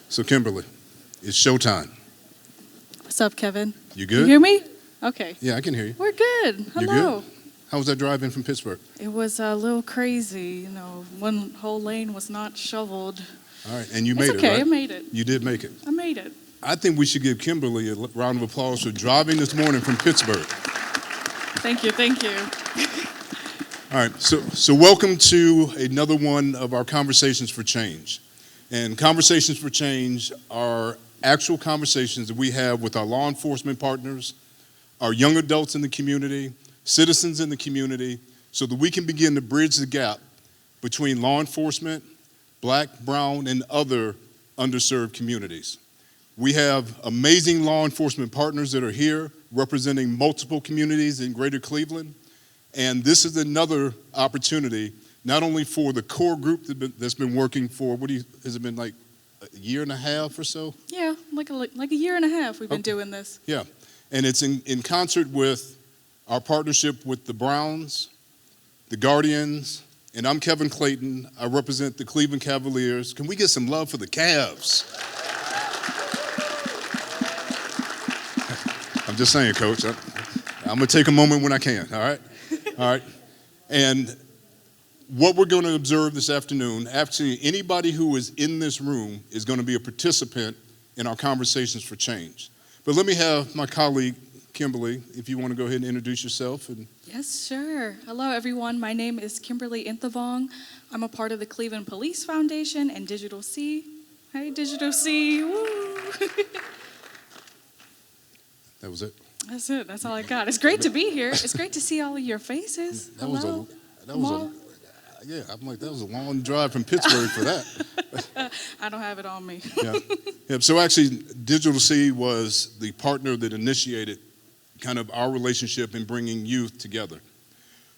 So Kimberly, it's showtime. What's up, Kevin? You good? You hear me? Okay. Yeah, I can hear you. We're good. Hello. You good? How was that drive in from Pittsburgh? It was a little crazy. You know, one whole lane was not shoveled. All right, and you made It's okay, it, right? I made it. You did make it. I made it. I think we should give Kimberly a round of applause for driving this morning from Pittsburgh. Thank you, thank you. All right, so welcome to another one of our Conversations for Change. And Conversations for Change are actual conversations that we have with our law enforcement partners, our young adults in the community, citizens in the community, so that we can begin to bridge the gap between law enforcement, Black, brown, and other underserved communities. We have amazing law enforcement partners that are here representing multiple communities in Greater Cleveland. And this is another opportunity, not only for the core group that's been working for, has it been like a year and a half or so? Yeah, like a year and a half we've been doing this. Yeah, and it's in concert with our partnership with the Browns, the Guardians, and I'm Kevin Clayton. I represent the Cleveland Cavaliers. Can we get some love for the Cavs? I'm just saying, Coach. I'm going to take a moment when I can, all right? All right. And what we're going to observe this afternoon, actually anybody who is in this room is going to be a participant in our Conversations for Change. But let me have my colleague, Kimberly, if you want to go ahead and introduce yourself. Yes, sure. Hello, everyone. My name is Kimberly Inthevong. I'm a part of the Cleveland Police Foundation and Digital C. Hey, Digital C. Woo. That was it? That's it. That's all I got. It's great to be here. It's great to see all of your faces. Hello. Yeah, I'm like, that was a long drive from Pittsburgh for that. I don't have it on me. Yeah. So actually, Digital C was the partner that initiated kind of our relationship in bringing youth together.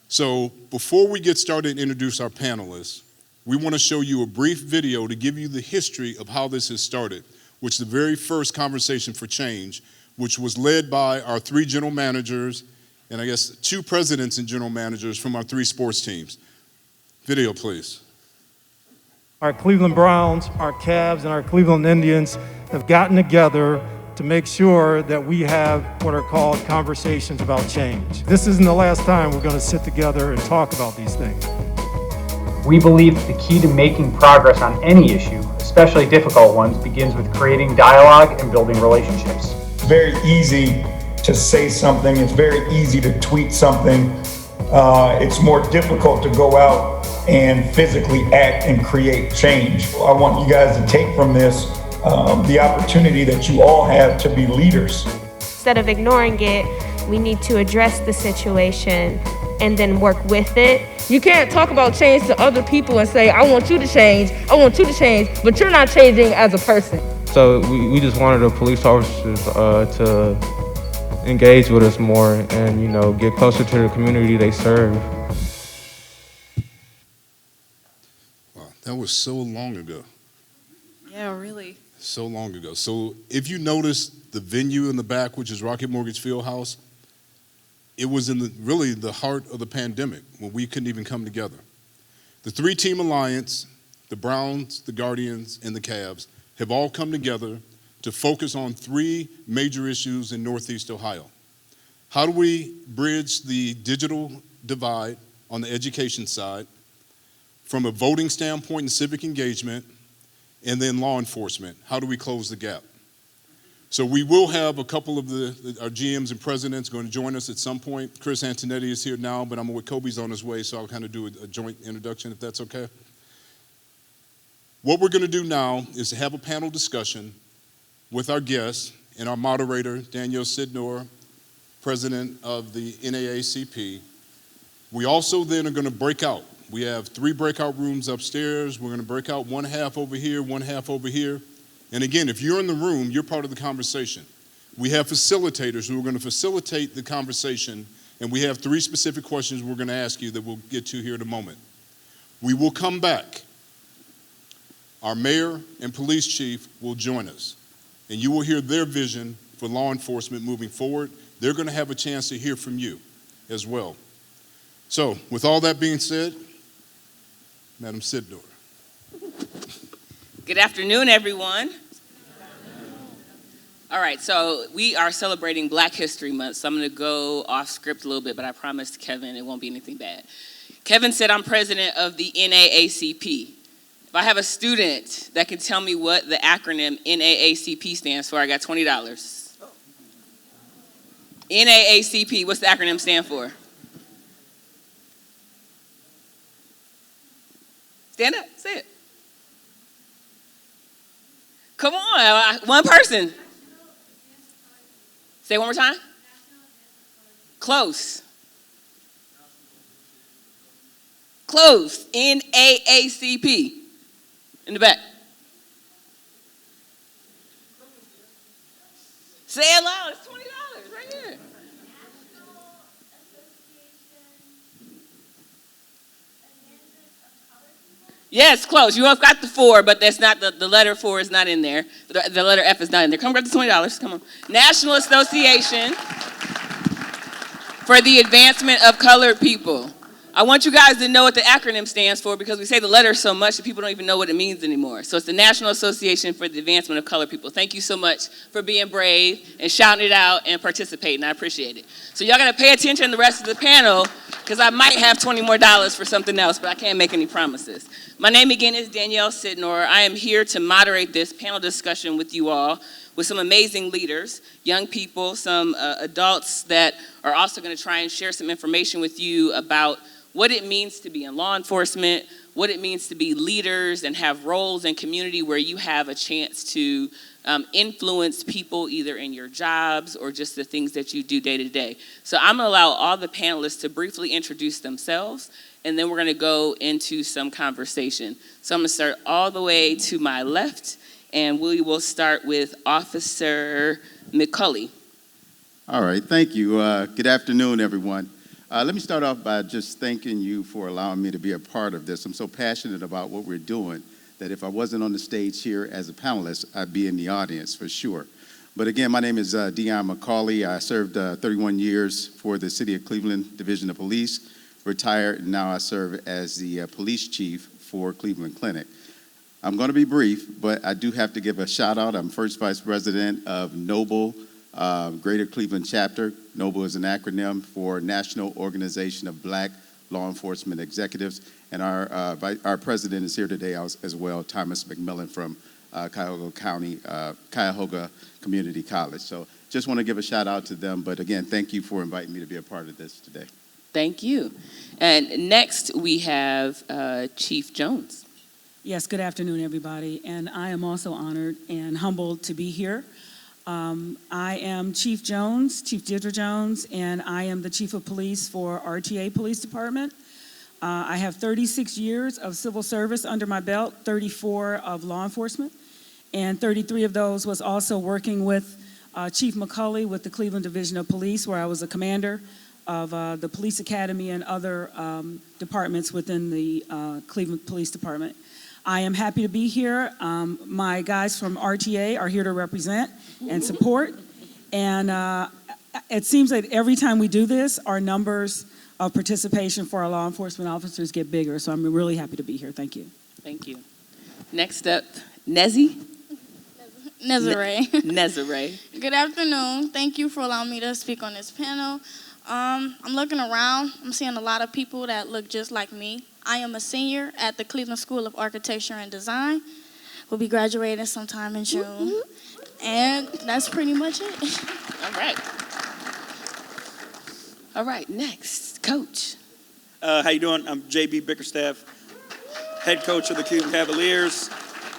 So before we get started and introduce our panelists, we want to show you a brief video to give you the history of how this has started, which is the very first Conversation for Change, which was led by our 3 general managers and I guess 2 presidents and general managers from our 3 sports teams. Video, please. Our Cleveland Browns, our Cavs, and our Cleveland Indians have gotten together to make sure that we have what are called conversations about change. This isn't the last time we're going to sit together and talk about these things. We believe the key to making progress on any issue, especially difficult ones, begins with creating dialogue and building relationships. It's very easy to say something. It's very easy to tweet something. It's more difficult to go out and physically act and create change. I want you guys to take from this the opportunity that you all have to be leaders. Instead of ignoring it, we need to address the situation and then work with it. You can't talk about change to other people and say, I want you to change, but you're not changing as a person. So we just wanted the police officers to engage with us more and, get closer to the community they serve. Wow, that was so long ago. Yeah, really. So long ago. So if you notice the venue in the back, which is Rocket Mortgage Fieldhouse, it was in really the heart of the pandemic when we couldn't even come together. The 3-team alliance, the Browns, the Guardians, and the Cavs, have all come together to focus on 3 major issues in Northeast Ohio. How do we bridge the digital divide on the education side from a voting standpoint and civic engagement, and then law enforcement? How do we close the gap? So we will have a couple of our GMs and presidents going to join us at some point. Chris Antonetti is here now, but I'm with Kobe's on his way, so I'll kind of do a joint introduction if that's okay. What we're going to do now is to have a panel discussion with our guests and our moderator, Danielle Sidnor, president of the NAACP. We also then are going to break out. We have 3 breakout rooms upstairs. We're going to break out one half over here, one half over here. And again, if you're in the room, you're part of the conversation. We have facilitators who are going to facilitate the conversation, and we have 3 specific questions we're going to ask you that we'll get to here in a moment. We will come back. Our mayor and police chief will join us, and you will hear their vision for law enforcement moving forward. They're going to have a chance to hear from you as well. So, with all that being said, Madam Sidnor. Good afternoon, everyone. All right, so we are celebrating Black History Month, so I'm going to go off script a little bit, but I promised Kevin it won't be anything bad. Kevin said I'm president of the NAACP. If I have a student that can tell me what the acronym NAACP stands for, I got $20. NAACP, what's the acronym stand for? Stand up, say it. Come on, one person. Say it one more time. Close. Close. NAACP. In the back. Say it loud. It's $20 right here. Yes, close. You both got the 4, but that's not the letter 4 is not in there. The letter F is not in there. Come grab the $20. Come on. National Association for the Advancement of Colored People. I want you guys to know what the acronym stands for because we say the letter so much that people don't even know what it means anymore. So it's the National Association for the Advancement of Colored People. Thank you so much for being brave and shouting it out and participating. I appreciate it. So y'all got to pay attention to the rest of the panel because I might have $20 more for something else, but I can't make any promises. My name again is Danielle Sidnor. I am here to moderate this panel discussion with you all with some amazing leaders, young people, some adults that are also going to try and share some information with you about what it means to be in law enforcement, what it means to be leaders and have roles in community where you have a chance to influence people either in your jobs or just the things that you do day to day. So I'm gonna allow all the panelists to briefly introduce themselves and then we're gonna go into some conversation. So I'm gonna start all the way to my left and we will start with Officer McCaulley. All right, thank you. Good afternoon, everyone. Let me start off by just thanking you for allowing me to be a part of this. I'm so passionate about what we're doing that if I wasn't on the stage here as a panelist, I'd be in the audience for sure. But again, my name is Dionne Mccauley. I served 31 years for the City of Cleveland Division of Police, retired, and now I serve as the police chief for Cleveland Clinic. I'm going to be brief, but I do have to give a shout out. I'm first vice president of NOBLE, Greater Cleveland Chapter. NOBLE is an acronym for National Organization of Black Law Enforcement Executives. And our president is here today as well, Thomas McMillan from Cuyahoga County, Cuyahoga Community College. So just want to give a shout out to them. But again, thank you for inviting me to be a part of this today. Thank you. And next we have Chief Jones. Yes, good afternoon, everybody. And I am also honored and humbled to be here. I am Chief Jones, Chief Deirdre Jones, and I am the Chief of Police for RTA Police Department. I have 36 years of civil service under my belt, 34 of law enforcement, and 33 of those was also working with Chief McCaulley with the Cleveland Division of Police, where I was a commander of the Police Academy and other departments within the Cleveland Police Department. I am happy to be here. My guys from RTA are here to represent and support. And it seems that every time we do this, our numbers of participation for our law enforcement officers get bigger. So I'm really happy to be here. Thank you. Thank you. Next up, Nezerae. Nezerae. Good afternoon. Thank you for allowing me to speak on this panel. I'm looking around. I'm seeing a lot of people that look just like me. I am a senior at the Cleveland School of Architecture and Design. We'll be graduating sometime in June. And that's pretty much it. All right. All right, next, Coach. How you doing? I'm JB Bickerstaff, head coach of the Cleveland Cavaliers.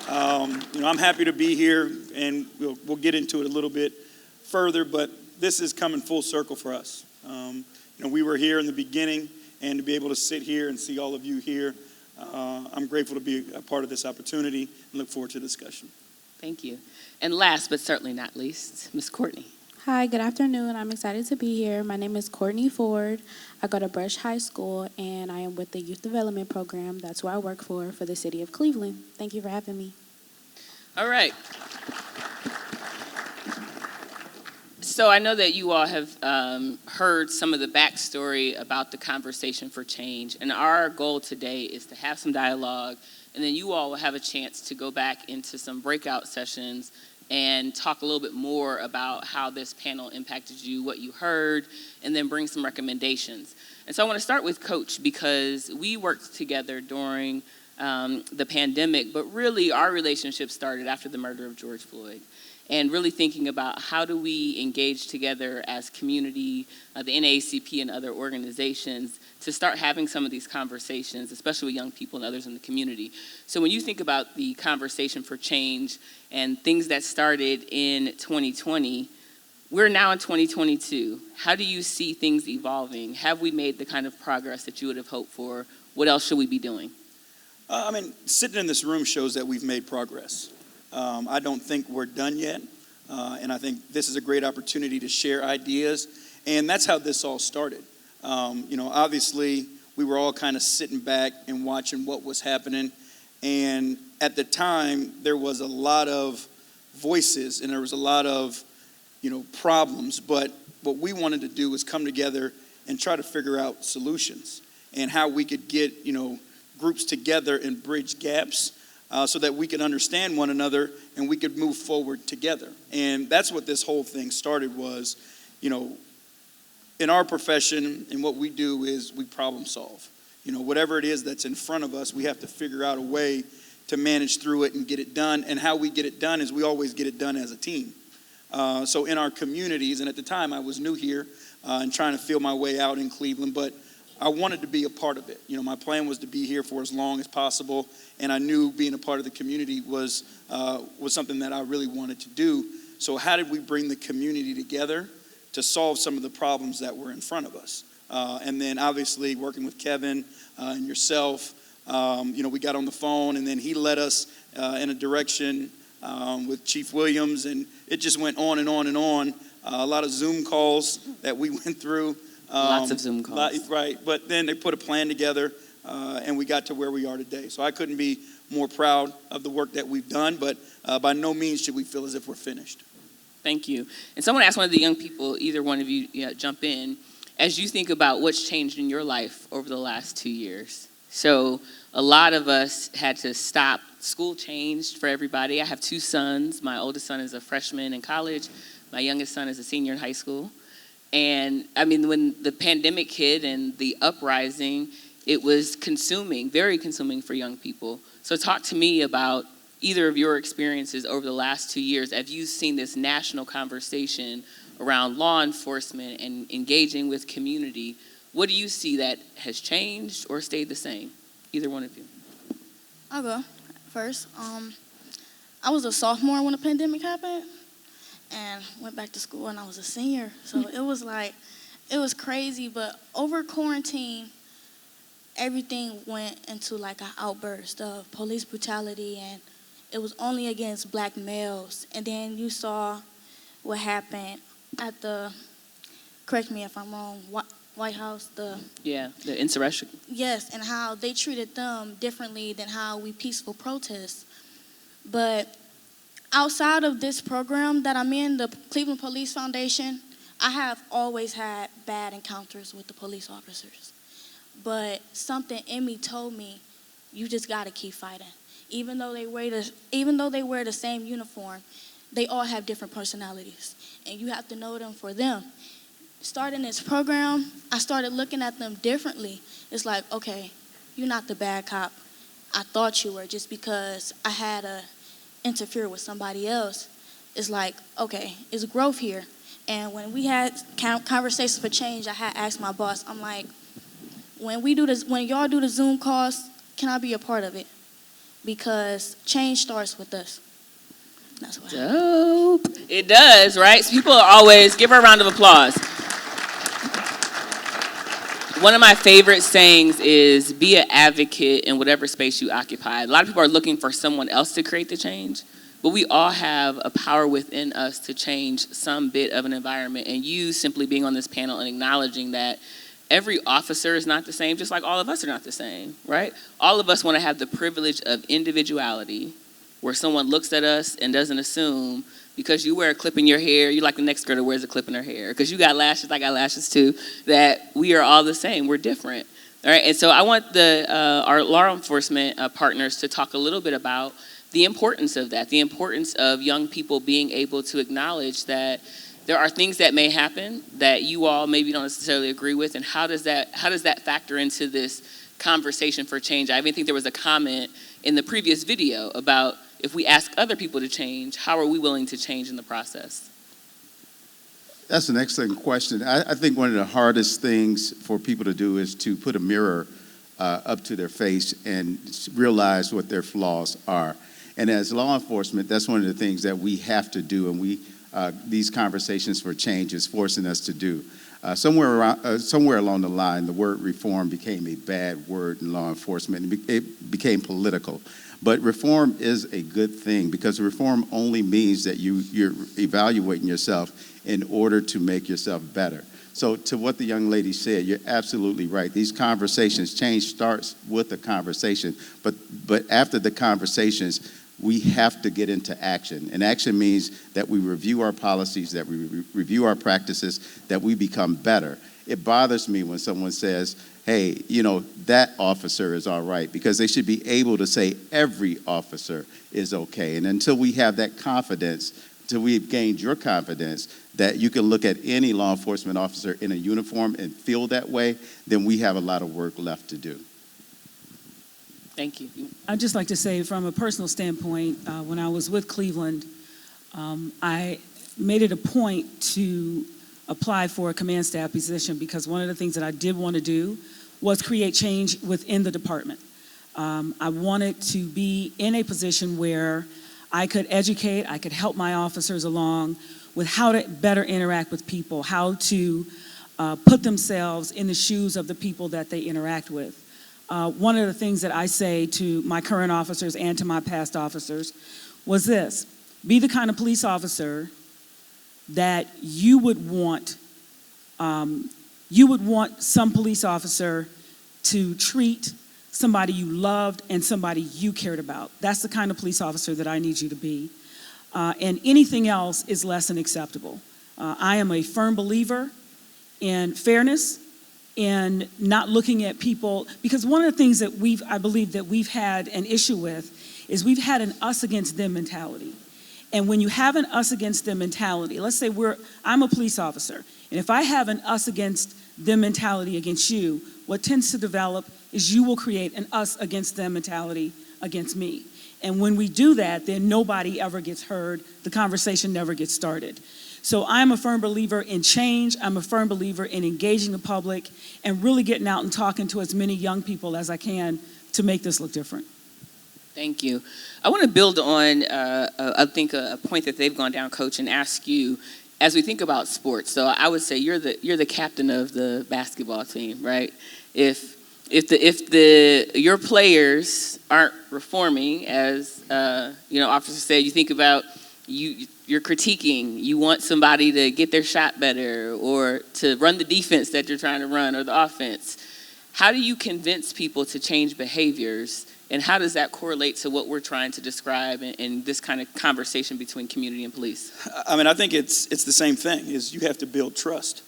I'm happy to be here, and we'll get into it a little bit further, but this is coming full circle for us. We were here in the beginning, and to be able to sit here and see all of you here, I'm grateful to be a part of this opportunity and look forward to the discussion. Thank you. And last but certainly not least, Ms. Courtney. Hi, good afternoon. I'm excited to be here. My name is Courtney Ford. I go to Brush High School, and I am with the Youth Development Program. That's who I work for the city of Cleveland. Thank you for having me. All right. So I know that you all have heard some of the backstory about the Conversation for Change, and our goal today is to have some dialogue, and then you all will have a chance to go back into some breakout sessions and talk a little bit more about how this panel impacted you, what you heard, and then bring some recommendations. And so I want to start with Coach, because we worked together during the pandemic, but really our relationship started after the murder of George Floyd. And really thinking about how do we engage together as community, the NAACP and other organizations, to start having some of these conversations, especially with young people and others in the community. So when you think about the conversation for change and things that started in 2020, we're now in 2022. How do you see things evolving? Have we made the kind of progress that you would have hoped for? What else should we be doing? Sitting in this room shows that we've made progress. I don't think we're done yet, and I think this is a great opportunity to share ideas, and that's how this all started. Obviously, we were all kind of sitting back and watching what was happening, and at the time, there was a lot of voices, and there was a lot of, problems, but what we wanted to do was come together and try to figure out solutions and how we could get, groups together and bridge gaps so that we could understand one another and we could move forward together. And that's what this whole thing started was, in our profession and what we do is we problem solve. Whatever it is that's in front of us, we have to figure out a way to manage through it and get it done. And how we get it done is we always get it done as a team. So in our communities, and at the time I was new here and trying to feel my way out in Cleveland, but I wanted to be a part of it. My plan was to be here for as long as possible, and I knew being a part of the community was something that I really wanted to do. So how did we bring the community together to solve some of the problems that were in front of us? And then obviously working with Kevin and yourself, we got on the phone, and then he led us in a direction with Chief Williams, and it just went on and on and on. A lot of Zoom calls that we went through. Lots of Zoom calls. Right, but then they put a plan together, and we got to where we are today. So I couldn't be more proud of the work that we've done, but by no means should we feel as if we're finished. Thank you. And someone asked one of the young people, either one of you jump in, as you think about what's changed in your life over the last 2 years. So a lot of us had to stop. School changed for everybody. I have 2 sons. My oldest son is a freshman in college. My youngest son is a senior in high school. And when the pandemic hit and the uprising, it was consuming, very consuming for young people. So talk to me about either of your experiences over the last 2 years. Have you seen this national conversation around law enforcement and engaging with community? What do you see that has changed or stayed the same? Either one of you. I'll go first. I was a sophomore when the pandemic happened, and went back to school, and I was a senior. So it was crazy, but over quarantine, everything went into like an outburst of police brutality, and it was only against black males. And then you saw what happened at the, correct me if I'm wrong, White House, the insurrection. Yes, and how they treated them differently than how we peaceful protest. But outside of this program that I'm in, the Cleveland Police Foundation, I have always had bad encounters with the police officers. But something in me told me, you just gotta keep fighting. Even though they wear the same uniform, they all have different personalities, and you have to know them for them. Starting this program, I started looking at them differently. It's like, okay, you're not the bad cop I thought you were just because I had to interfere with somebody else. It's like, okay, it's growth here. And when we had conversations for change, I had asked my boss, I'm like, when y'all do the Zoom calls, can I be a part of it? Because change starts with us. That's what Dope. It does, right? So people are always, give her a round of applause. One of my favorite sayings is be an advocate in whatever space you occupy. A lot of people are looking for someone else to create the change, but we all have a power within us to change some bit of an environment. And you simply being on this panel and acknowledging that every officer is not the same, just like all of us are not the same, right? All of us want to have the privilege of individuality, where someone looks at us and doesn't assume because you wear a clip in your hair, you're like the next girl that wears a clip in her hair. Because you got lashes, I got lashes too, that we are all the same, we're different. All right, and so I want our law enforcement partners to talk a little bit about the importance of that, the importance of young people being able to acknowledge that there are things that may happen that you all maybe don't necessarily agree with, and how does that factor into this conversation for change? I even think there was a comment in the previous video about if we ask other people to change, how are we willing to change in the process? That's an excellent question. I think one of the hardest things for people to do is to put a mirror up to their face and realize what their flaws are. And as law enforcement, that's one of the things that we have to do, and these conversations for change is forcing us to do. Somewhere along the line, the word reform became a bad word in law enforcement. It became political. But reform is a good thing, because reform only means that you're evaluating yourself in order to make yourself better. So to what the young lady said, you're absolutely right. These conversations, change starts with a conversation, but after the conversations, we have to get into action. And action means that we review our policies, that we review our practices, that we become better. It bothers me when someone says, hey, that officer is all right, because they should be able to say every officer is okay. And until we have that confidence, until we've gained your confidence that you can look at any law enforcement officer in a uniform and feel that way, then we have a lot of work left to do. Thank you. I'd just like to say, from a personal standpoint, when I was with Cleveland, I made it a point to apply for a command staff position, because one of the things that I did want to do was create change within the department. I wanted to be in a position where I could educate, I could help my officers along with how to better interact with people, how to put themselves in the shoes of the people that they interact with. One of the things that I say to my current officers and to my past officers was this: be the kind of police officer that you would want some police officer to treat somebody you loved and somebody you cared about. That's the kind of police officer that I need you to be. And anything else is less than acceptable. I am a firm believer in fairness and not looking at people, because one of the things that I believe that we've had an issue with is we've had an us against them mentality. And when you have an us against them mentality, let's say I'm a police officer, and if I have an us against them mentality against you, what tends to develop is you will create an us against them mentality against me. And when we do that, then nobody ever gets heard, the conversation never gets started. So I'm a firm believer in change. I'm a firm believer in engaging the public and really getting out and talking to as many young people as I can to make this look different. Thank you. I want to build on, I think, a point that they've gone down, Coach, and ask you, as we think about sports. So I would say you're the captain of the basketball team, right? If your players aren't reforming, as officers said, you think about you're critiquing. You want somebody to get their shot better or to run the defense that you're trying to run or the offense. How do you convince people to change behaviors? And how does that correlate to what we're trying to describe in this kind of conversation between community and police? I mean, I think it's the same thing, is you have to build trust.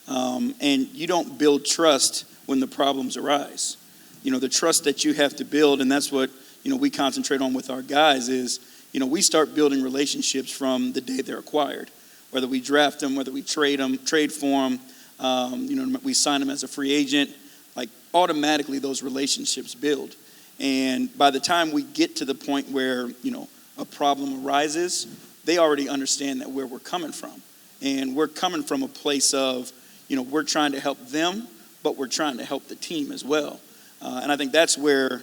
And you don't build trust when the problems arise. The trust that you have to build, and that's what, we concentrate on with our guys is, we start building relationships from the day they're acquired. Whether we draft them, whether we trade for them, we sign them as a free agent, like automatically those relationships build. And by the time we get to the point where, a problem arises, they already understand that where we're coming from. And we're coming from a place of, we're trying to help them, but we're trying to help the team as well. And I think that's where,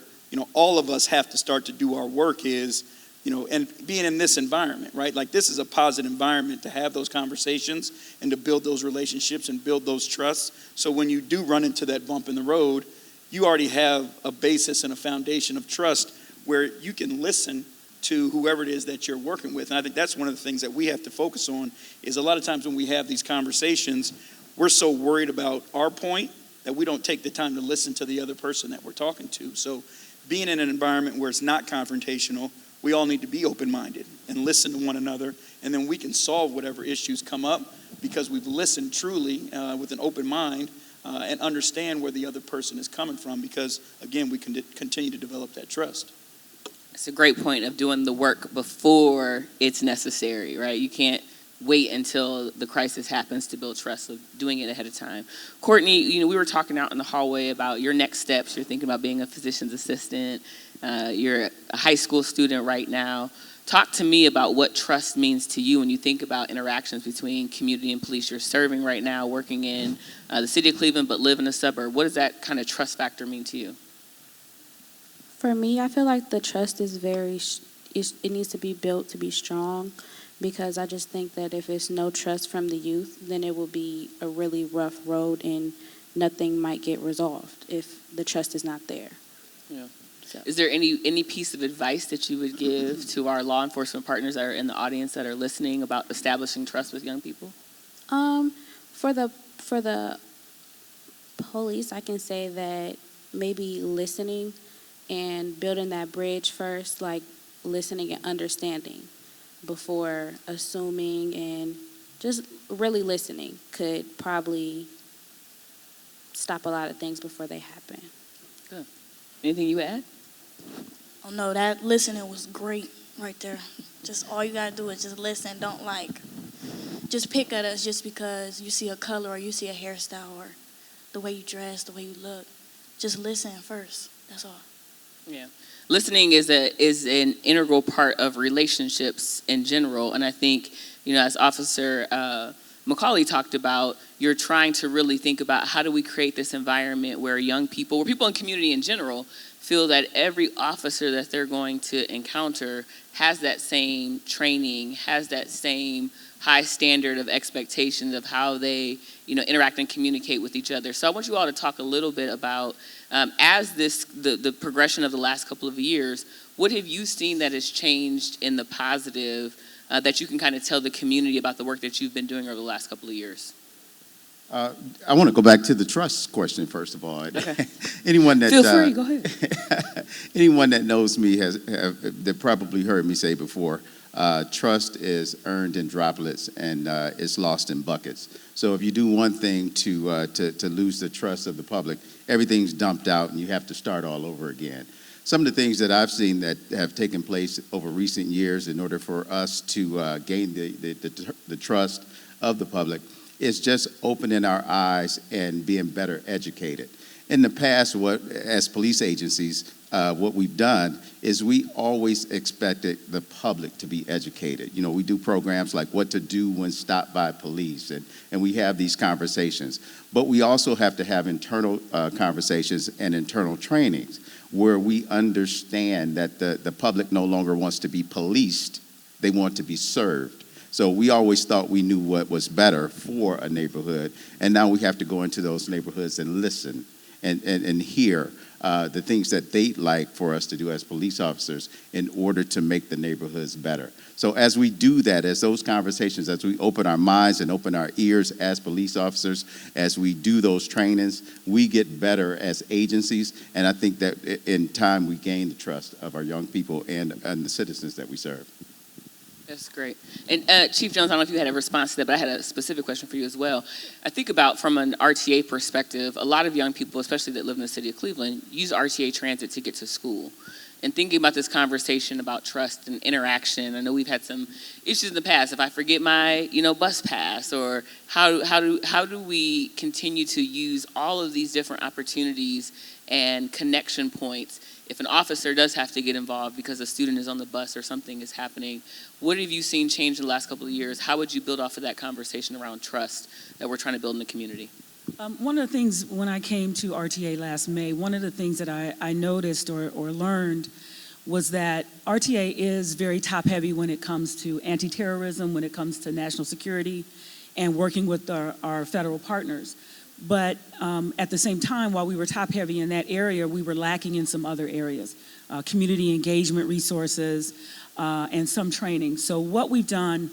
all of us have to start to do our work is, and being in this environment, right? Like this is a positive environment to have those conversations and to build those relationships and build those trusts. So when you do run into that bump in the road, you already have a basis and a foundation of trust where you can listen to whoever it is that you're working with. And I think that's one of the things that we have to focus on is a lot of times when we have these conversations, we're so worried about our point that we don't take the time to listen to the other person that we're talking to. So being in an environment where it's not confrontational, we all need to be open-minded and listen to one another, and then we can solve whatever issues come up because we've listened truly with an open mind and understand where the other person is coming from because, again, we can continue to develop that trust. It's a great point of doing the work before it's necessary, right? You can't wait until the crisis happens to build trust, so doing it ahead of time. Courtney, we were talking out in the hallway about your next steps. You're thinking about being a physician's assistant. You're a high school student right now. Talk to me about what trust means to you when you think about interactions between community and police. You're serving right now, working in the city of Cleveland, but live in a suburb. What does that kind of trust factor mean to you? For me, I feel like the trust is it needs to be built to be strong, because I just think that if it's no trust from the youth, then it will be a really rough road and nothing might get resolved if the trust is not there. Yeah. So. Is there any piece of advice that you would give to our law enforcement partners that are in the audience that are listening about establishing trust with young people? For the police, I can say that maybe listening and building that bridge first, like listening and understanding before assuming, and just really listening could probably stop a lot of things before they happen. Good. Anything you add? Oh no, that listening was great right there. Just all you gotta do is just listen. Don't just pick at us just because you see a color or you see a hairstyle or the way you dress, the way you look. Just listen first. That's all. Yeah. Listening is an integral part of relationships in general, and I think, as Officer McCaulley talked about, you're trying to really think about how do we create this environment where people in community in general feel that every officer that they're going to encounter has that same training, has that same high standard of expectations of how they, interact and communicate with each other. So I want you all to talk a little bit about, as the progression of the last couple of years, what have you seen that has changed in the positive that you can kind of tell the community about the work that you've been doing over the last couple of years? I want to go back to the trust question first of all. Okay. Anyone that Feel free, go ahead. Anyone that knows me they probably heard me say before, trust is earned in droplets and it's lost in buckets. So if you do one thing to lose the trust of the public, everything's dumped out and you have to start all over again. Some of the things that I've seen that have taken place over recent years in order for us to gain the trust of the public is just opening our eyes and being better educated. In the past, as police agencies, what we've done is we always expected the public to be educated. We do programs like what to do when stopped by police, and we have these conversations. But we also have to have internal conversations and internal trainings where we understand that the public no longer wants to be policed, they want to be served. So we always thought we knew what was better for a neighborhood, and now we have to go into those neighborhoods and listen and hear the things that they'd like for us to do as police officers in order to make the neighborhoods better. So as we do that, as those conversations, as we open our minds and open our ears as police officers, as we do those trainings, we get better as agencies, and I think that in time we gain the trust of our young people and the citizens that we serve. That's great. And Chief Jones, I don't know if you had a response to that, but I had a specific question for you as well. I think about from an RTA perspective, a lot of young people, especially that live in the city of Cleveland, use RTA transit to get to school. And thinking about this conversation about trust and interaction, I know we've had some issues in the past. If I forget my, bus pass, or how do we continue to use all of these different opportunities and connection points if an officer does have to get involved because a student is on the bus or something is happening? What have you seen change in the last couple of years? How would you build off of that conversation around trust that we're trying to build in the community? One of the things when I came to RTA last May, one of the things that I noticed or learned was that RTA is very top-heavy when it comes to anti-terrorism, when it comes to national security, and working with our federal partners. But at the same time, while we were top-heavy in that area, we were lacking in some other areas, community engagement resources, and some training. So what we've done,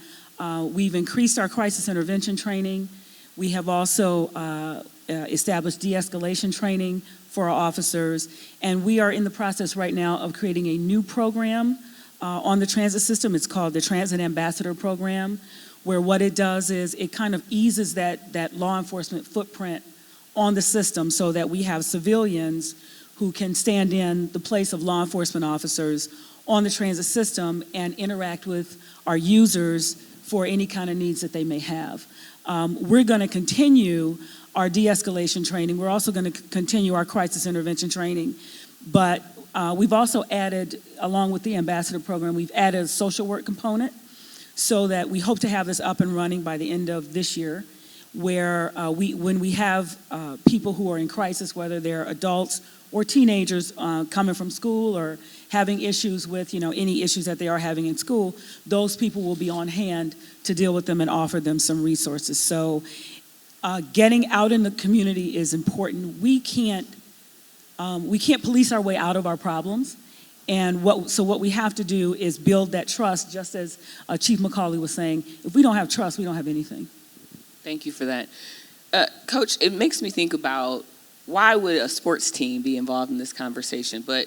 we've increased our crisis intervention training. We have also established de-escalation training for our officers, and we are in the process right now of creating a new program on the transit system. It's called the Transit Ambassador Program, where what it does is it kind of eases that law enforcement footprint on the system so that we have civilians who can stand in the place of law enforcement officers on the transit system and interact with our users for any kind of needs that they may have. We're going to continue our de-escalation training. We're also going to continue our crisis intervention training. But we've also added, along with the ambassador program, we've added a social work component so that we hope to have this up and running by the end of this year, where when we have people who are in crisis, whether they're adults or teenagers coming from school or having issues with, any issues that they are having in school, those people will be on hand to deal with them and offer them some resources. So getting out in the community is important. We can't police our way out of our problems. And what we have to do is build that trust, just as Chief McCaulley was saying. If we don't have trust, we don't have anything. Thank you for that. Coach, it makes me think about why would a sports team be involved in this conversation? But,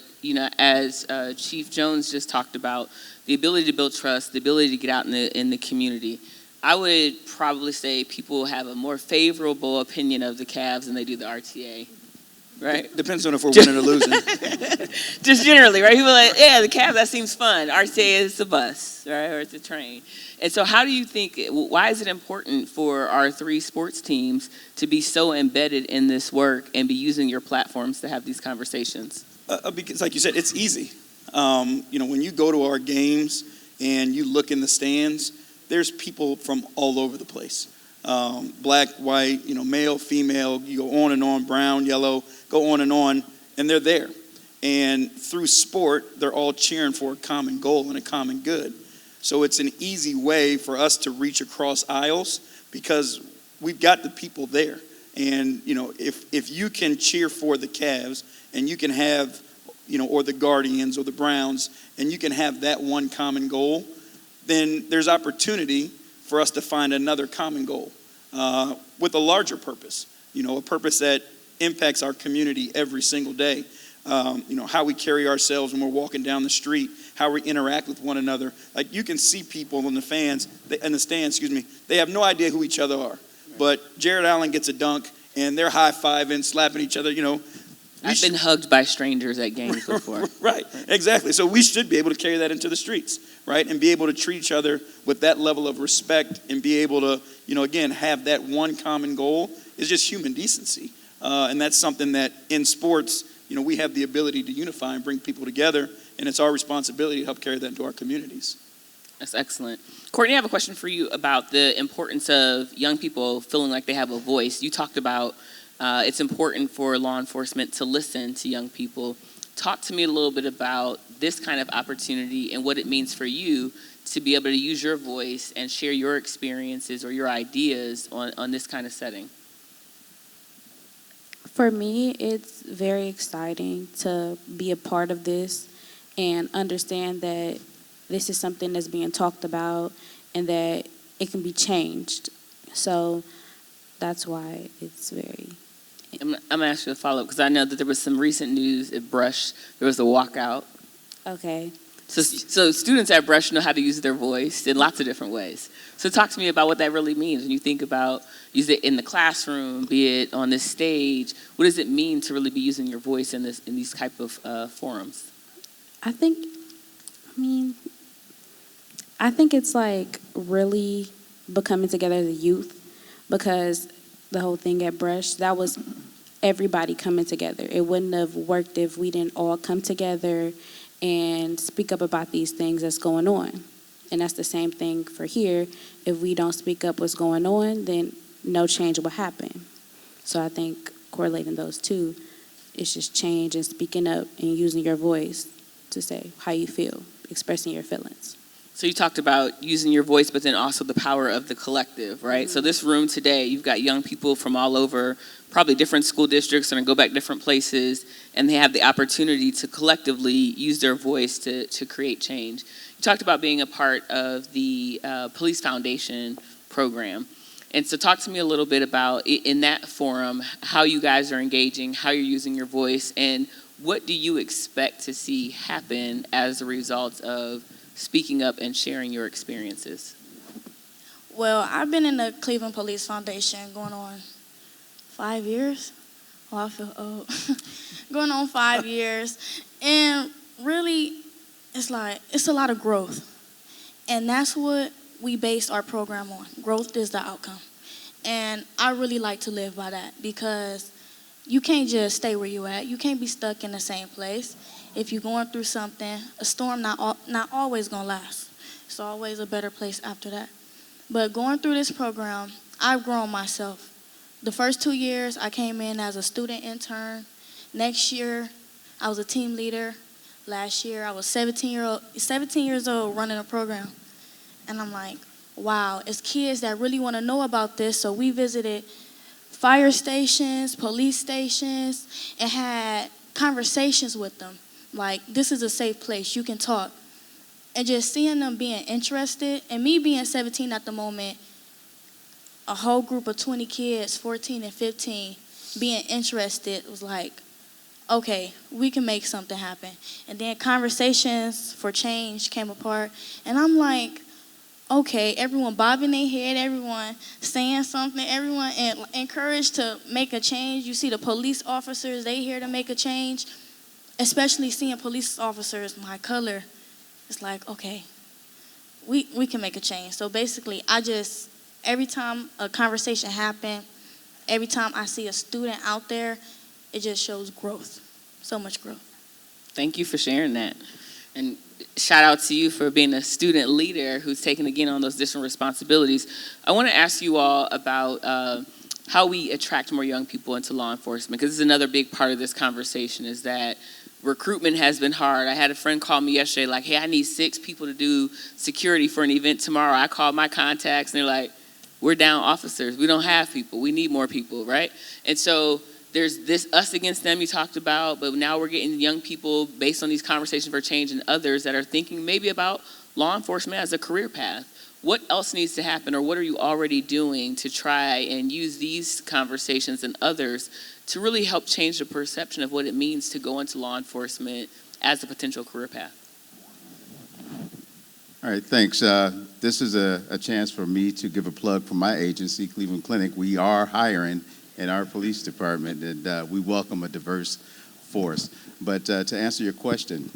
as Chief Jones just talked about, the ability to build trust, the ability to get out in the community, I would probably say people have a more favorable opinion of the Cavs than they do the RTA, right? Depends on if we're winning or losing. Just generally, right? People are like, yeah, the Cavs, that seems fun. RTA is the bus, right? Or it's a train. And so how do you think, why is it important for our three sports teams to be so embedded in this work and be using your platforms to have these conversations? Because like you said, it's easy. When you go to our games and you look in the stands, there's people from all over the place. Black, white, male, female, you go on, brown, yellow, go on, and they're there. And through sport, they're all cheering for a common goal and a common good. So it's an easy way for us to reach across aisles because we've got the people there. And, if you can cheer for the Cavs and you can have, or the Guardians or the Browns, and you can have that one common goal, then there's opportunity for us to find another common goal with a larger purpose, a purpose that impacts our community every single day. How we carry ourselves when we're walking down the street, how we interact with one another. Like you can see people in the stands, they have no idea who each other are. But Jared Allen gets a dunk and they're high-fiving, slapping each other, I've been hugged by strangers at games before. Right, exactly. So we should be able to carry that into the streets, right? And be able to treat each other with that level of respect and be able to, again, have that one common goal is just human decency. And that's something that in sports, we have the ability to unify and bring people together, and it's our responsibility to help carry that into our communities. That's excellent. Courtney, I have a question for you about the importance of young people feeling like they have a voice. You talked about it's important for law enforcement to listen to young people. Talk to me a little bit about this kind of opportunity and what it means for you to be able to use your voice and share your experiences or your ideas on this kind of setting. For me, it's very exciting to be a part of this and understand that this is something that's being talked about and that it can be changed. So that's why it's very... I'm going to ask you a follow-up because I know that there was some recent news at Brush. There was a walkout. Okay. So students at Brush know how to use their voice in lots of different ways. So talk to me about what that really means when you think about use it in the classroom, be it on this stage. What does it mean to really be using your voice in these type of forums? I think it's like really becoming together as a youth, because the whole thing at Brush, that was everybody coming together. It wouldn't have worked if we didn't all come together and speak up about these things that's going on. And that's the same thing for here. If we don't speak up what's going on, then no change will happen. So I think correlating those two is just change and speaking up and using your voice to say how you feel, expressing your feelings. So you talked about using your voice, but then also the power of the collective, right? Mm-hmm. So this room today, you've got young people from all over, probably different school districts, and go back different places, and they have the opportunity to collectively use their voice to create change. You talked about being a part of the Police Foundation program. And so talk to me a little bit about, in that forum, how you guys are engaging, how you're using your voice, and what do you expect to see happen as a result of speaking up and sharing your experiences? Well, I've been in the Cleveland Police Foundation going on 5 years. Oh, I feel old. Going on 5 years. And really, it's like, it's a lot of growth. And that's what we base our program on. Growth is the outcome. And I really like to live by that, because you can't just stay where you at. You can't be stuck in the same place. If you're going through something, a storm not always gonna last. It's always a better place after that. But going through this program, I've grown myself. The first 2 years, I came in as a student intern. Next year, I was a team leader. Last year, I was 17 years old running a program. And I'm like, wow, it's kids that really want to know about this. So we visited fire stations, police stations, and had conversations with them. Like, this is a safe place, you can talk. And just seeing them being interested, and me being 17 at the moment, a whole group of 20 kids, 14 and 15, being interested was like, okay, we can make something happen. And then conversations for change came apart, and I'm like, okay, everyone bobbing their head, everyone saying something, everyone encouraged to make a change. You see the police officers, they here to make a change, especially seeing police officers my color. It's like, okay, we can make a change. So basically, every time a conversation happens, every time I see a student out there, it just shows growth, so much growth. Thank you for sharing that. And shout out to you for being a student leader who's taken again on those additional responsibilities. I want to ask you all about how we attract more young people into law enforcement, because this is another big part of this conversation, is that recruitment has been hard. I had a friend call me yesterday like, hey, I need 6 people to do security for an event tomorrow. I called my contacts and they're like, we're down officers. We don't have people. We need more people, right? And so there's this us against them you talked about, but now we're getting young people based on these conversations for change and others that are thinking maybe about law enforcement as a career path. What else needs to happen, or what are you already doing to try and use these conversations and others to really help change the perception of what it means to go into law enforcement as a potential career path? All right, thanks. This is a chance for me to give a plug for my agency, Cleveland Clinic. We are hiring in our police department, and we welcome a diverse force. But to answer your question,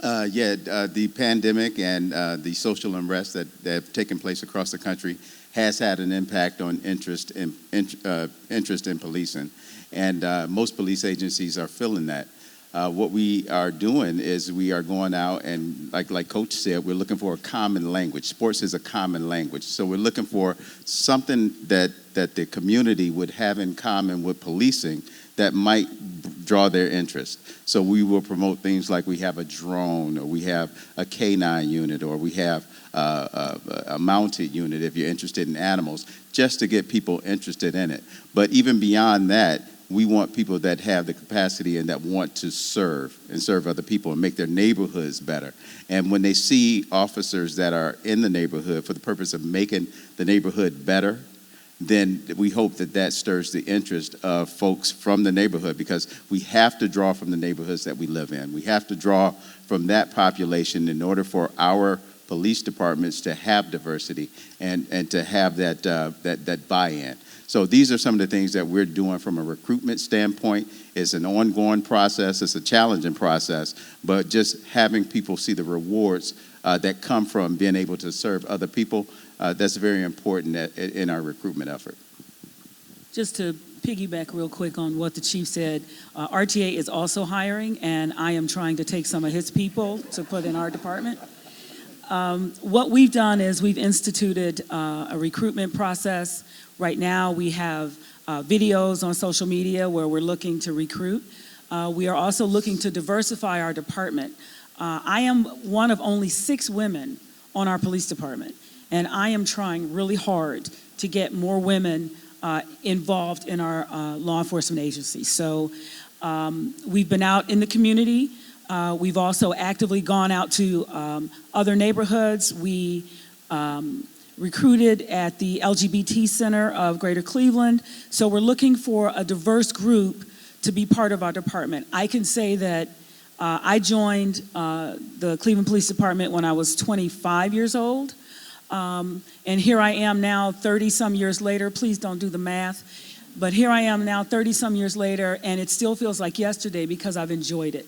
the pandemic and the social unrest that have taken place across the country has had an impact on interest in policing, and most police agencies are feeling that. What we are doing is we are going out and, like Coach said, we're looking for a common language. Sports is a common language. So we're looking for something that the community would have in common with policing that might draw their interest. So we will promote things like we have a drone, or we have a K9 unit, or we have a mounted unit if you're interested in animals, just to get people interested in it. But even beyond that, we want people that have the capacity and that want to serve and serve other people and make their neighborhoods better. And when they see officers that are in the neighborhood for the purpose of making the neighborhood better, then we hope that stirs the interest of folks from the neighborhood, because we have to draw from the neighborhoods that we live in. We have to draw from that population in order for our police departments to have diversity and to have that buy-in. So these are some of the things that we're doing from a recruitment standpoint. It's an ongoing process. It's a challenging process, but just having people see the rewards that come from being able to serve other people, that's very important in our recruitment effort. Just to piggyback real quick on what the chief said, RTA is also hiring, and I am trying to take some of his people to put in our department. What we've done is we've instituted a recruitment process. Right now we have videos on social media where we're looking to recruit. We are also looking to diversify our department. I am one of only 6 women on our police department, and I am trying really hard to get more women involved in our law enforcement agency. So we've been out in the community. We've also actively gone out to other neighborhoods. We recruited at the LGBT Center of Greater Cleveland. So we're looking for a diverse group to be part of our department. I can say that I joined the Cleveland Police Department when I was 25 years old. And here I am now 30-some years later. Please don't do the math. But here I am now 30-some years later, and it still feels like yesterday because I've enjoyed it.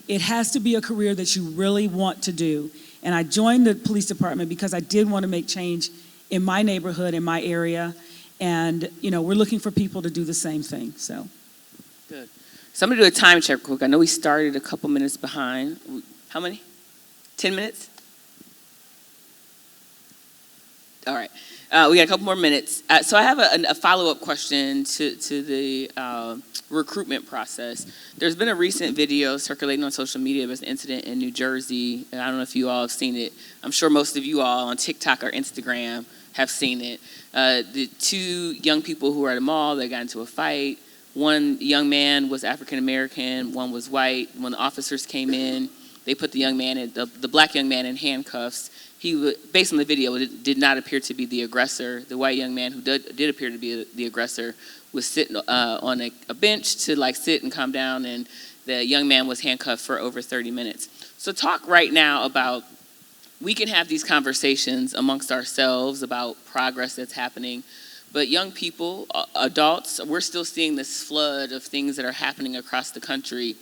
It has to be a career that you really want to do. And I joined the police department because I did want to make change in my neighborhood, in my area. And, we're looking for people to do the same thing, so. Good. So I'm going to do a time check quick. I know we started a couple minutes behind. How many? 10 minutes? All right. We got a couple more minutes. So I have a follow-up question to the recruitment process. There's been a recent video circulating on social media of an incident in New Jersey, and I don't know if you all have seen it. I'm sure most of you all on TikTok or Instagram have seen it. The two young people who were at a mall, they got into a fight. One young man was African American, one was white. When the officers came in, they put the black young man in handcuffs. He, based on the video, did not appear to be the aggressor. The white young man who did appear to be the aggressor was sitting on a bench to sit and calm down, and the young man was handcuffed for over 30 minutes. So talk right now about, we can have these conversations amongst ourselves about progress that's happening, but young people, adults, we're still seeing this flood of things that are happening across the country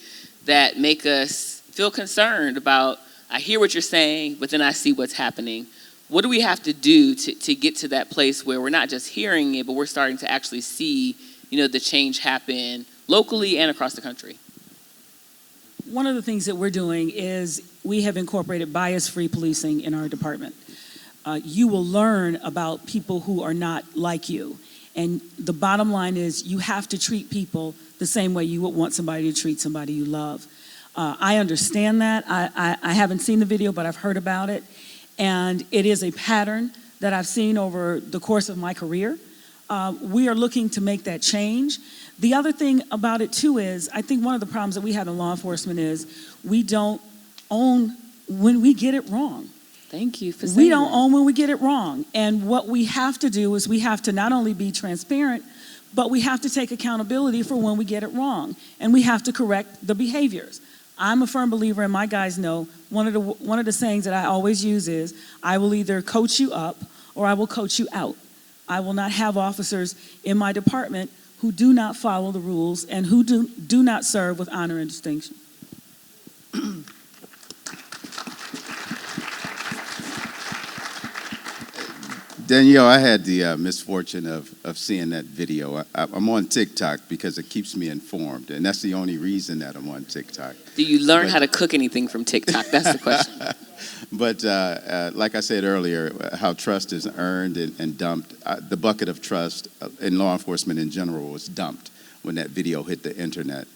that make us feel concerned about, I hear what you're saying, but then I see what's happening. What do we have to do to get to that place where we're not just hearing it, but we're starting to actually see, the change happen locally and across the country? One of the things that we're doing is we have incorporated bias-free policing in our department. You will learn about people who are not like you. And the bottom line is you have to treat people the same way you would want somebody to treat somebody you love. I understand that. I haven't seen the video, but I've heard about it. And it is a pattern that I've seen over the course of my career. We are looking to make that change. The other thing about it, too, is I think one of the problems that we have in law enforcement is we don't own when we get it wrong. Thank you for saying We don't own when we get it wrong. And what we have to do is we have to not only be transparent, but we have to take accountability for when we get it wrong. And we have to correct the behaviors. I'm a firm believer, and my guys know, one of the sayings that I always use is, I will either coach you up or I will coach you out. I will not have officers in my department who do not follow the rules and who do not serve with honor and distinction. Danielle, I had the misfortune of seeing that video. I'm on TikTok because it keeps me informed, and that's the only reason that I'm on TikTok. Do you learn how to cook anything from TikTok? That's the question. But like I said earlier, how trust is earned and dumped. The bucket of trust in law enforcement in general was dumped when that video hit the internet.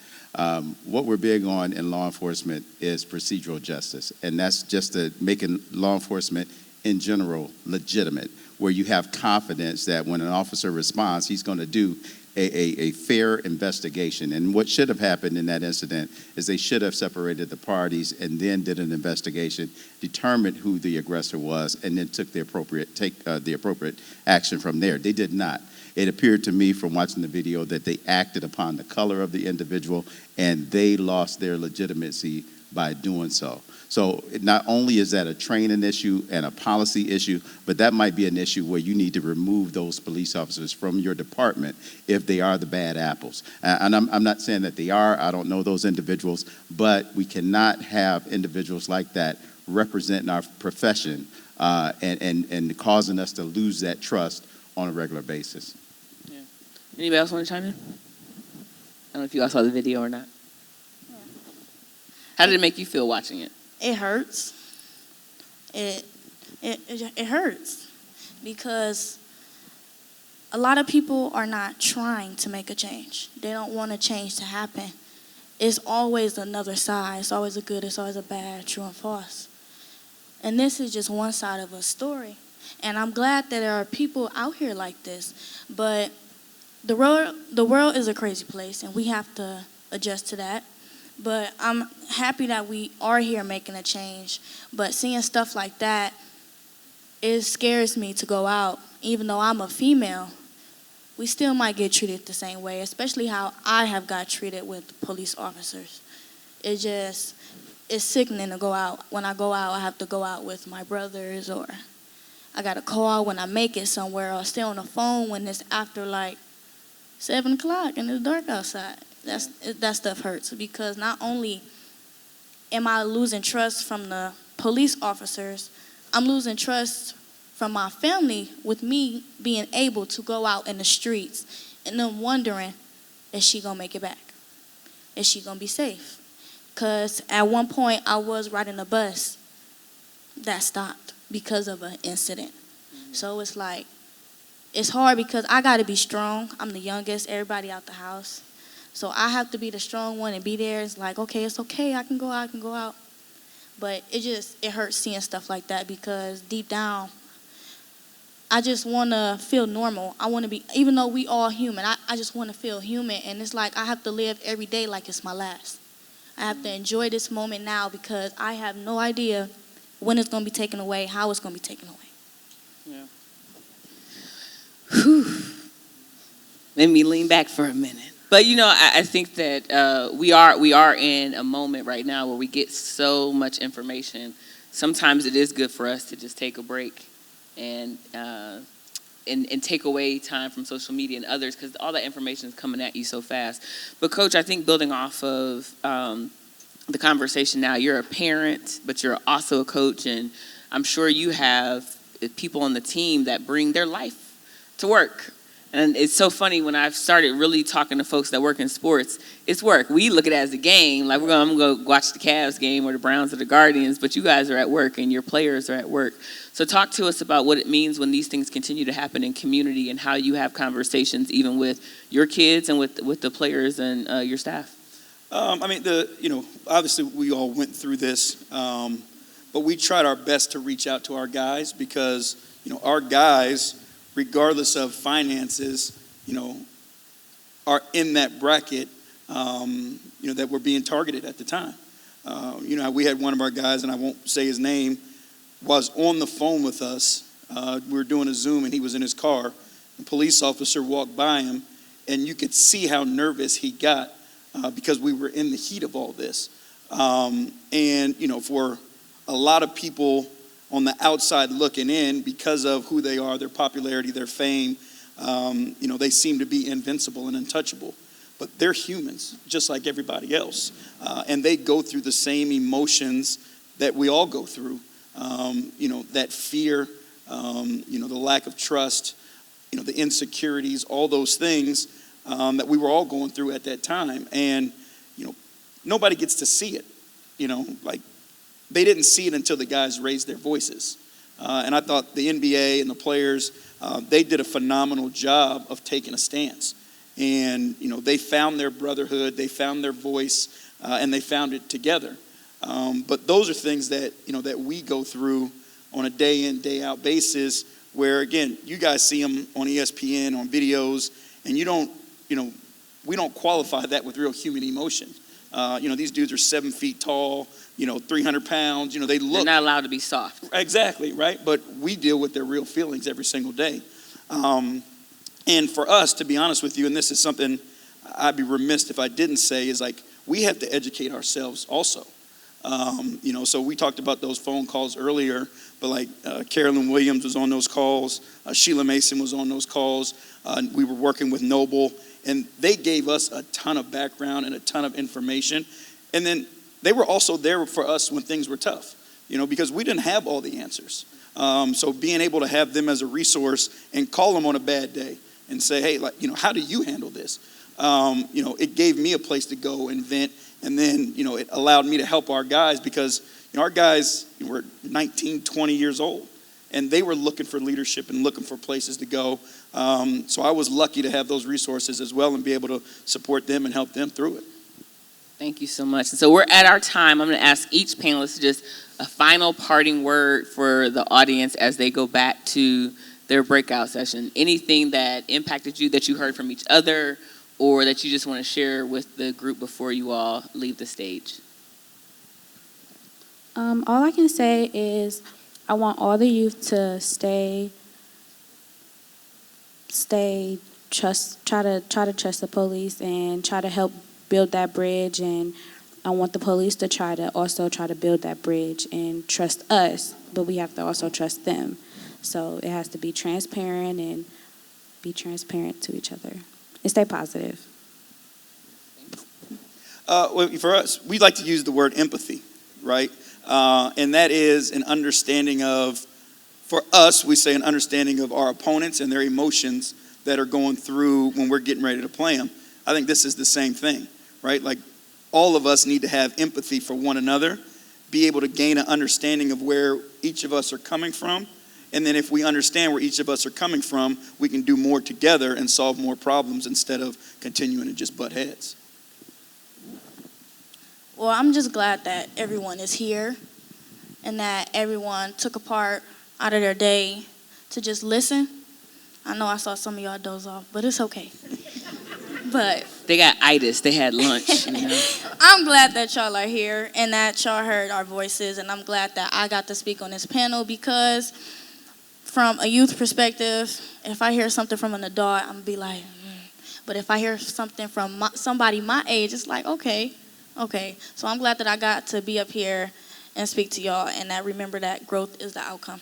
What we're big on in law enforcement is procedural justice, and that's just making law enforcement in general legitimate, where you have confidence that when an officer responds, he's going to do a fair investigation. And what should have happened in that incident is they should have separated the parties and then did an investigation, determined who the aggressor was, and then took the appropriate action from there. They did not. It appeared to me from watching the video that they acted upon the color of the individual, and they lost their legitimacy by doing so. So not only is that a training issue and a policy issue, but that might be an issue where you need to remove those police officers from your department if they are the bad apples. And I'm not saying that they are. I don't know those individuals, but we cannot have individuals like that representing our profession and causing us to lose that trust on a regular basis. Yeah. Anybody else want to chime in? I don't know if you all saw the video or not. Yeah. How did it make you feel watching it? It hurts. It hurts because a lot of people are not trying to make a change. They don't want a change to happen. It's always another side. It's always a good, it's always a bad, true and false. And this is just one side of a story. And I'm glad that there are people out here like this. But the world is a crazy place, and we have to adjust to that. But I'm happy that we are here making a change. But seeing stuff like that, it scares me to go out. Even though I'm a female, we still might get treated the same way, especially how I have got treated with police officers. It's sickening to go out. When I go out, I have to go out with my brothers, or I got to call out when I make it somewhere, or stay on the phone when it's after like 7 o'clock and it's dark outside. That stuff hurts because not only am I losing trust from the police officers? I'm losing trust from my family with me being able to go out in the streets and them wondering, is she gonna make it back? Is she gonna be safe? Because at one point I was riding a bus that stopped because of an incident. So it's like, it's hard because I gotta be strong. I'm the youngest, everybody out the house. So I have to be the strong one and be there. It's like, okay, it's okay, I can go out. But it hurts seeing stuff like that because deep down, I just wanna feel normal. I wanna be, even though we all human, I just wanna feel human. And it's like I have to live every day like it's my last. I have to enjoy this moment now because I have no idea when it's gonna be taken away, how it's gonna be taken away. Yeah. Whew. Let me lean back for a minute. But you know, I think that we are in a moment right now where we get so much information. Sometimes it is good for us to just take a break and take away time from social media and others because all that information is coming at you so fast. But Coach, I think building off of the conversation now, you're a parent, but you're also a coach, and I'm sure you have people on the team that bring their life to work. And it's so funny when I've started really talking to folks that work in sports, it's work. We look at it as a game, like I'm gonna go watch the Cavs game or the Browns or the Guardians, but you guys are at work and your players are at work. So talk to us about what it means when these things continue to happen in community and how you have conversations even with your kids and with the players and your staff. I mean, obviously we all went through this, but we tried our best to reach out to our guys because, our guys, regardless of finances, are in that bracket, that were being targeted at the time. We had one of our guys, and I won't say his name, was on the phone with us. We were doing a Zoom, and he was in his car. A police officer walked by him, and you could see how nervous he got because we were in the heat of all this. For a lot of people on the outside looking in, because of who they are, their popularity, their fame, they seem to be invincible and untouchable. But they're humans, just like everybody else. And they go through the same emotions that we all go through. That fear, the lack of trust, the insecurities, all those things that we were all going through at that time. And, nobody gets to see it. They didn't see it until the guys raised their voices. And I thought the NBA and the players, they did a phenomenal job of taking a stance. And, they found their brotherhood, they found their voice, and they found it together. But those are things that, that we go through on a day in, day out basis where, again, you guys see them on ESPN, on videos, and we don't qualify that with real human emotion. These dudes are 7 feet tall, 300 pounds, they look. They're not allowed to be soft. Exactly, right? But we deal with their real feelings every single day. And for us, to be honest with you, and this is something I'd be remiss if I didn't say, is like, we have to educate ourselves also. So we talked about those phone calls earlier, but like Carolyn Williams was on those calls, Sheila Mason was on those calls, we were working with Noble, and they gave us a ton of background and a ton of information. And then they were also there for us when things were tough, because we didn't have all the answers. So being able to have them as a resource and call them on a bad day and say, hey, how do you handle this? It gave me a place to go and vent. And then, it allowed me to help our guys because, our guys were 19, 20 years old. And they were looking for leadership and looking for places to go. So I was lucky to have those resources as well and be able to support them and help them through it. Thank you so much. So we're at our time. I'm going to ask each panelist just a final parting word for the audience as they go back to their breakout session. Anything that impacted you that you heard from each other or that you just want to share with the group before you all leave the stage? All I can say is I want all the youth to try to trust the police and try to help build that bridge. And I want the police to try to build that bridge and trust us, but we have to also trust them. So it has to be transparent and be transparent to each other and stay positive. For us, we like to use the word empathy. right? And that is an understanding of, for us, we say an understanding of our opponents and their emotions that are going through when we're getting ready to play them. I think this is the same thing, right? Like, all of us need to have empathy for one another, be able to gain an understanding of where each of us are coming from. And then if we understand where each of us are coming from, we can do more together and solve more problems instead of continuing to just butt heads. Well, I'm just glad that everyone is here and that everyone took a part out of their day to just listen. I know I saw some of y'all doze off, but it's okay. But They got itis. They had lunch. You know? I'm glad that y'all are here and that y'all heard our voices, and I'm glad that I got to speak on this panel because from a youth perspective, if I hear something from an adult, I'm going to be like, But if I hear something from somebody my age, it's like, okay. So I'm glad that I got to be up here and speak to y'all, and that remember that growth is the outcome.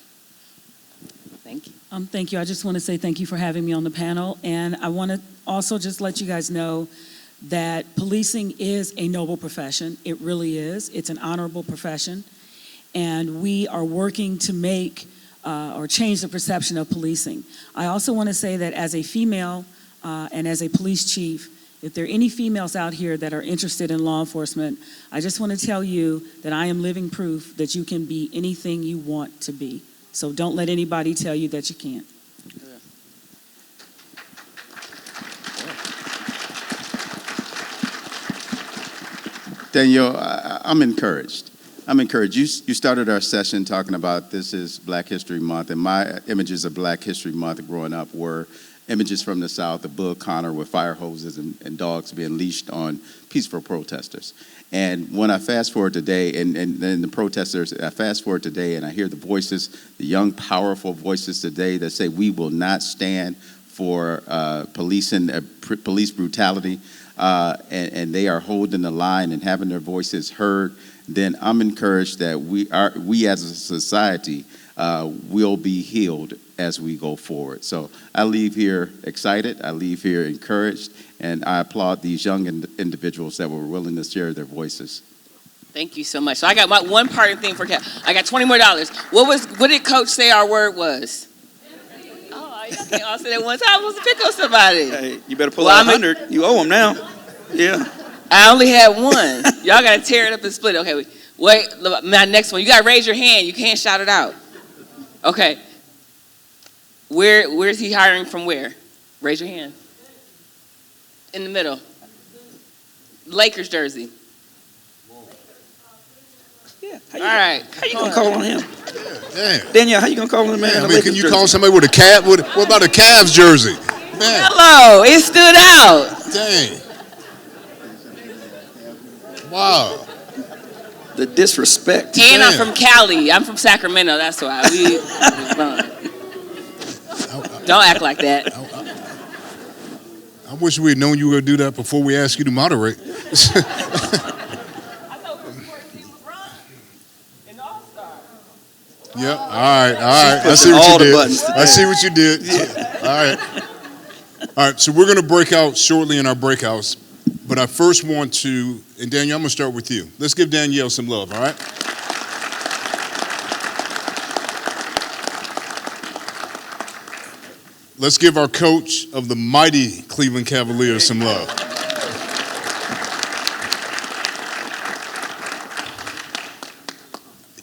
Thank you. Thank you. I just want to say thank you for having me on the panel. And I want to also just let you guys know that policing is a noble profession. It really is. It's an honorable profession. And we are working to make or change the perception of policing. I also want to say that as a female and as a police chief, if there are any females out here that are interested in law enforcement, I just want to tell you that I am living proof that you can be anything you want to be. So don't let anybody tell you that you can't. Danielle, I'm encouraged. You started our session talking about this is Black History Month, and my images of Black History Month growing up were images from the South of Bull Connor with fire hoses and dogs being leashed on peaceful protesters. And when I fast forward today, and then the protesters, I fast forward today and I hear the voices, the young, powerful voices today that say we will not stand for police brutality, and they are holding the line and having their voices heard, then I'm encouraged that we as a society will be healed as we go forward. So I leave here excited, I leave here encouraged, and I applaud these young individuals that were willing to share their voices. Thank you so much. So I got my one parting thing for Cap. I got $20 more. What did Coach say our word was? Oh, you can't all say that one time. I was supposed to pick on somebody. Hey, you better pull out 100. You owe them now. Yeah. I only had one. Y'all got to tear it up and split it. Okay, wait. My next one. You got to raise your hand. You can't shout it out. Okay. Where's he hiring from where? Raise your hand. In the middle. Lakers jersey. Yeah. All right. How you gonna call on him? Damn. Danielle, how you gonna call on the man? I mean, can you call somebody with a Cavs? What about a Cavs jersey? Man. Hello. It stood out. Dang. Wow. The disrespect. And I'm from Cali. I'm from Sacramento. That's why. Don't act like that. I wish we had known you were going to do that before we asked you to moderate. Yep. All right. I see what you did. I see what you did. Yeah. All right. So we're going to break out shortly in our breakouts. But I first want to, and Danielle, I'm going to start with you. Let's give Danielle some love, all right? Let's give our coach of the mighty Cleveland Cavaliers some love.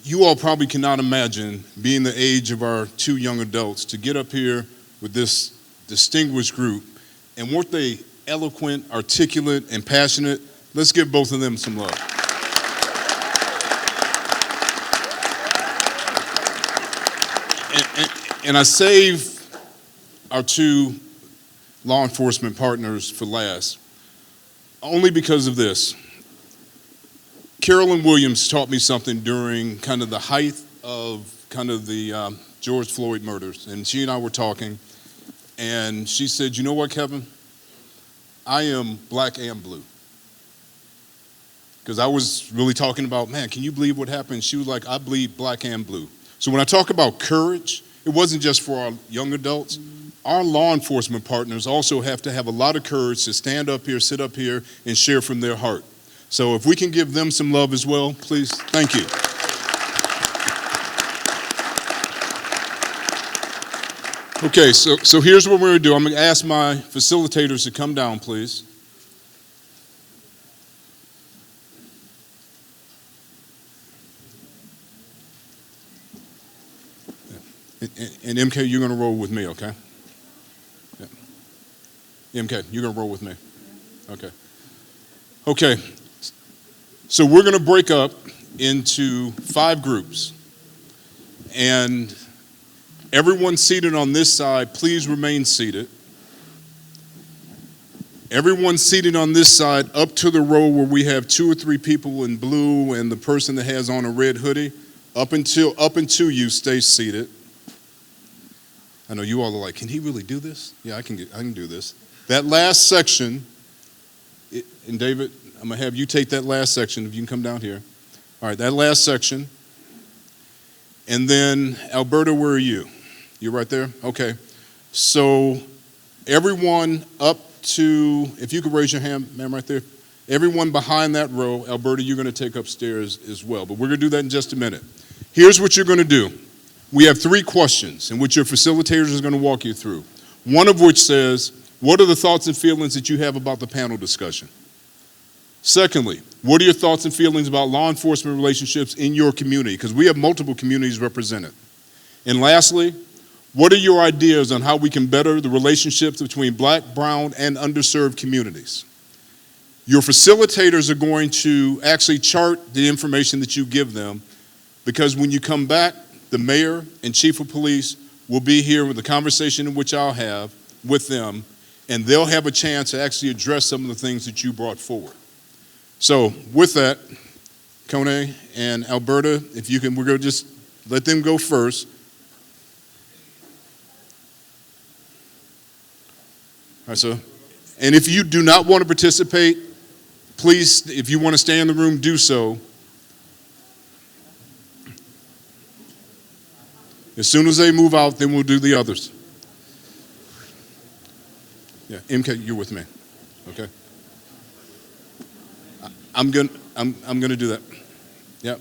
You all probably cannot imagine being the age of our two young adults to get up here with this distinguished group, and weren't they eloquent, articulate, and passionate? Let's give both of them some love. And I save our two law enforcement partners for last, only because of this. Carolyn Williams taught me something during kind of the height of kind of the George Floyd murders, and she and I were talking, and she said, you know what, Kevin? I am black and blue. Because I was really talking about, man, can you believe what happened? She was like, I bleed black and blue. So when I talk about courage, it wasn't just for our young adults. Our law enforcement partners also have to have a lot of courage to stand up here, sit up here, and share from their heart. So if we can give them some love as well, please, thank you. Okay, so here's what we're going to do. I'm going to ask my facilitators to come down, please. And MK, you're going to roll with me, okay? Yeah. MK, you're going to roll with me. Okay. Okay. So we're going to break up into 5 groups. And everyone seated on this side, please remain seated. Everyone seated on this side up to the row where we have 2 or 3 people in blue and the person that has on a red hoodie, up until you stay seated. I know you all are like, can he really do this? Yeah, I can do this. That last section, and David, I'm going to have you take that last section, if you can come down here. All right, that last section. And then, Alberta, where are you? You're right there? Okay. So everyone up to, if you could raise your hand, ma'am, right there. Everyone behind that row, Alberta, you're going to take upstairs as well. But we're going to do that in just a minute. Here's what you're going to do. We have 3 questions in which your facilitators are going to walk you through. One of which says, what are the thoughts and feelings that you have about the panel discussion? Secondly, what are your thoughts and feelings about law enforcement relationships in your community? Because we have multiple communities represented. And lastly, what are your ideas on how we can better the relationships between Black, brown, and underserved communities? Your facilitators are going to actually chart the information that you give them, because when you come back, the mayor and chief of police will be here with the conversation in which I'll have with them, and they'll have a chance to actually address some of the things that you brought forward. So with that, Kone and Alberta, if you can, we're going to just let them go first. All right, so, and if you do not want to participate, please, if you want to stay in the room, do so. As soon as they move out, then we'll do the others. Yeah, MK, you're with me, okay? I'm gonna do that. Yep.